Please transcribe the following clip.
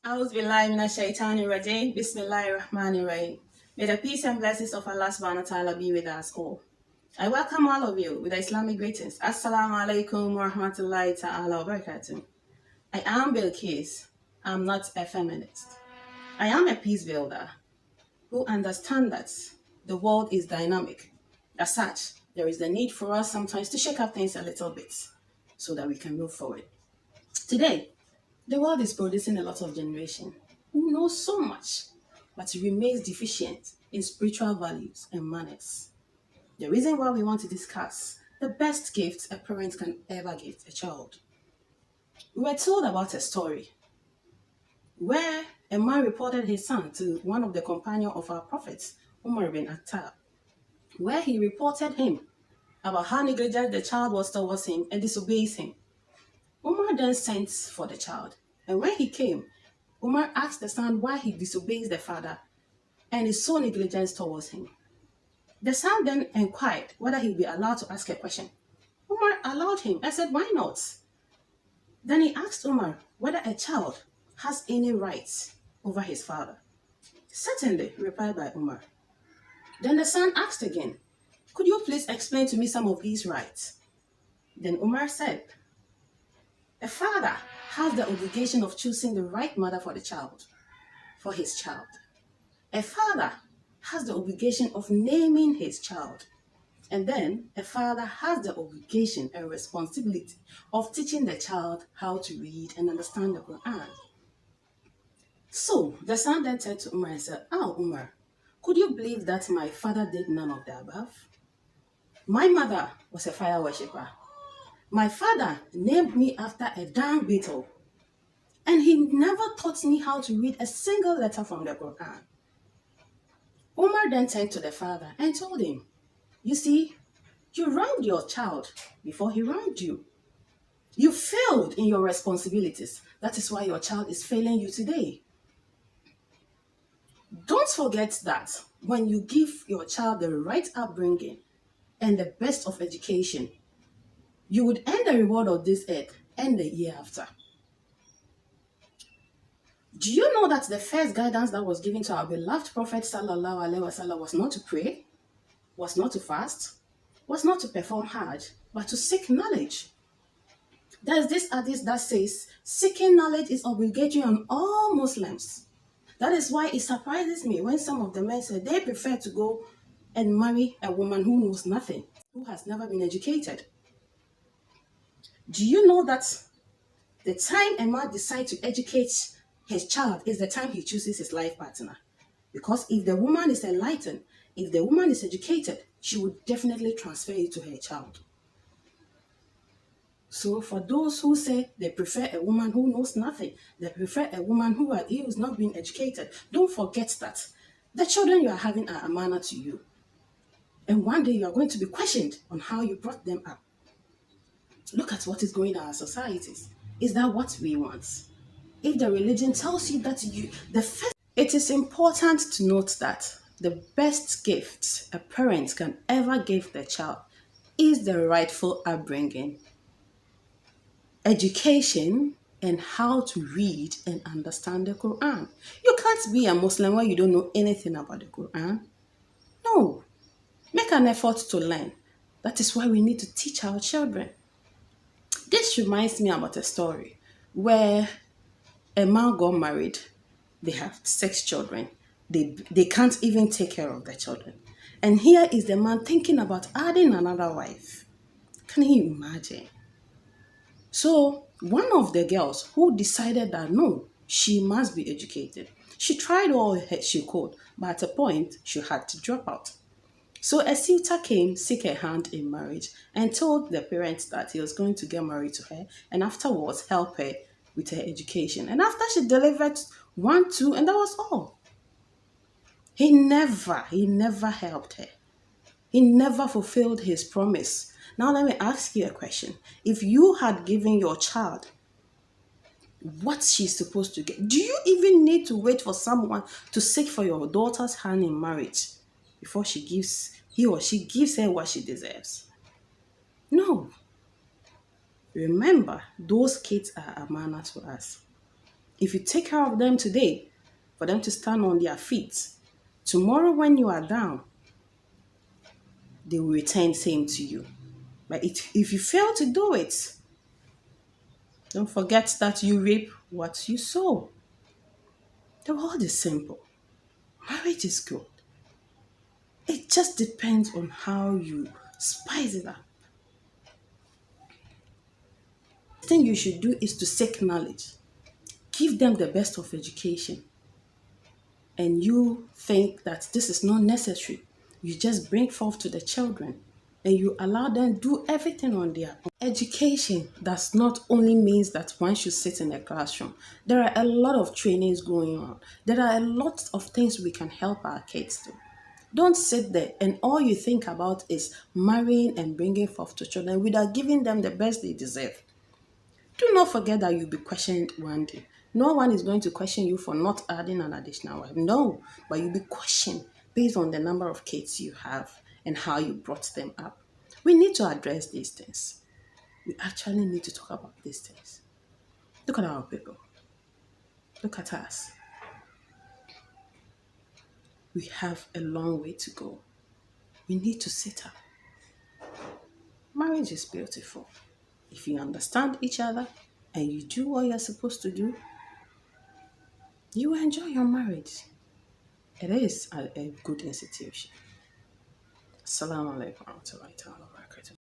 A'udhu billahi minash shaitani rajim. Bismillahir rahmanir rahim. May the peace and blessings of Allah subhanahu wa ta'ala be with us all. I welcome all of you with the Islamic greetings. Assalamu alaikum wa rahmatullahi ta'ala wa barakatuh. I am Bilqis. I'm not a feminist. I am a peace builder who understands that the world is dynamic. As such, there is the need for us sometimes to shake up things a little bit so that we can move forward. Today, the world is producing a lot of generation who know so much but remains deficient in spiritual values and manners. The reason why we want to discuss the best gift a parent can ever give a child. We were told about a story where a man reported his son to one of the companions of our prophets, Umar bin Attab, where he reported him about how negligent the child was towards him and disobeys him. Umar then sent for the child, and when he came, Umar asked the son why he disobeys the father and is so negligent towards him. The son then inquired whether he'd be allowed to ask a question. Umar allowed him and said, "Why not?" Then he asked Umar whether a child has any rights over his father. "Certainly," replied by Umar. Then the son asked again, "Could you please explain to me some of these rights?" Then Umar said, "A father has the obligation of choosing the right mother for his child. A father has the obligation of naming his child. And then a father has the obligation and responsibility of teaching the child how to read and understand the Quran." So the son then turned to Umar and said, "Oh, Umar, could you believe that my father did none of the above? My mother was a fire worshipper. My father named me after a dung beetle. And he never taught me how to read a single letter from the Quran." Umar then turned to the father and told him, "You see, you wronged your child before he wronged you. You failed in your responsibilities. That is why your child is failing you today. Don't forget that when you give your child the right upbringing and the best of education, you would earn the reward of this earth and the year after." Do you know that the first guidance that was given to our beloved Prophet Sallallahu Alaihi Wasallam was not to pray, was not to fast, was not to perform Hajj, but to seek knowledge? There's this hadith that says seeking knowledge is obligatory on all Muslims. That is why it surprises me when some of the men say they prefer to go and marry a woman who knows nothing, who has never been educated. Do you know that the time a man decides to educate his child is the time he chooses his life partner? Because if the woman is enlightened, if the woman is educated, she would definitely transfer it to her child. So for those who say they prefer a woman who knows nothing, they prefer a woman who has not been educated, don't forget that the children you are having are amana to you. And one day you are going to be questioned on how you brought them up. Look at what is going on in our societies. Is that what we want? If the religion tells you that it is important to note that the best gift a parent can ever give their child is the rightful upbringing, education, and how to read and understand the Quran. You can't be a Muslim where you don't know anything about the Quran. No. Make an effort to learn. That is why we need to teach our children. This reminds me about a story where a man got married. They have 6 children. They can't even take care of their children. And here is the man thinking about adding another wife. Can you imagine? So one of the girls who decided that no, she must be educated. She tried all she could, but at a point she had to drop out. So a suitor came, seek her hand in marriage, and told the parents that he was going to get married to her and afterwards help her with her education. And after she delivered 1, 2, and that was all. He never helped her. He never fulfilled his promise. Now let me ask you a question. If you had given your child what she's supposed to get, do you even need to wait for someone to seek for your daughter's hand in marriage before he or she gives her what she deserves? No. Remember, those kids are amana to us. If you take care of them today, for them to stand on their feet, tomorrow when you are down, they will return same to you. But if you fail to do it, don't forget that you reap what you sow. The world is simple. Marriage is good. It just depends on how you spice it up. The thing you should do is to seek knowledge. Give them the best of education. And you think that this is not necessary. You just bring forth to the children and you allow them do everything on their own. Education does not only means that one should sit in a classroom. There are a lot of trainings going on. There are a lot of things we can help our kids do. Don't sit there and all you think about is marrying and bringing forth to children without giving them the best they deserve. Do not forget that you'll be questioned one day. No one is going to question you for not adding an additional wife. No, but you'll be questioned based on the number of kids you have and how you brought them up. We need to address these things. We actually need to talk about these things. Look at our people. Look at us. We have a long way to go. We need to sit up. Marriage is beautiful. If you understand each other and you do what you're supposed to do, you will enjoy your marriage. It is a good institution. Assalamu alaikum wa rahmatullahi wa barakatuh.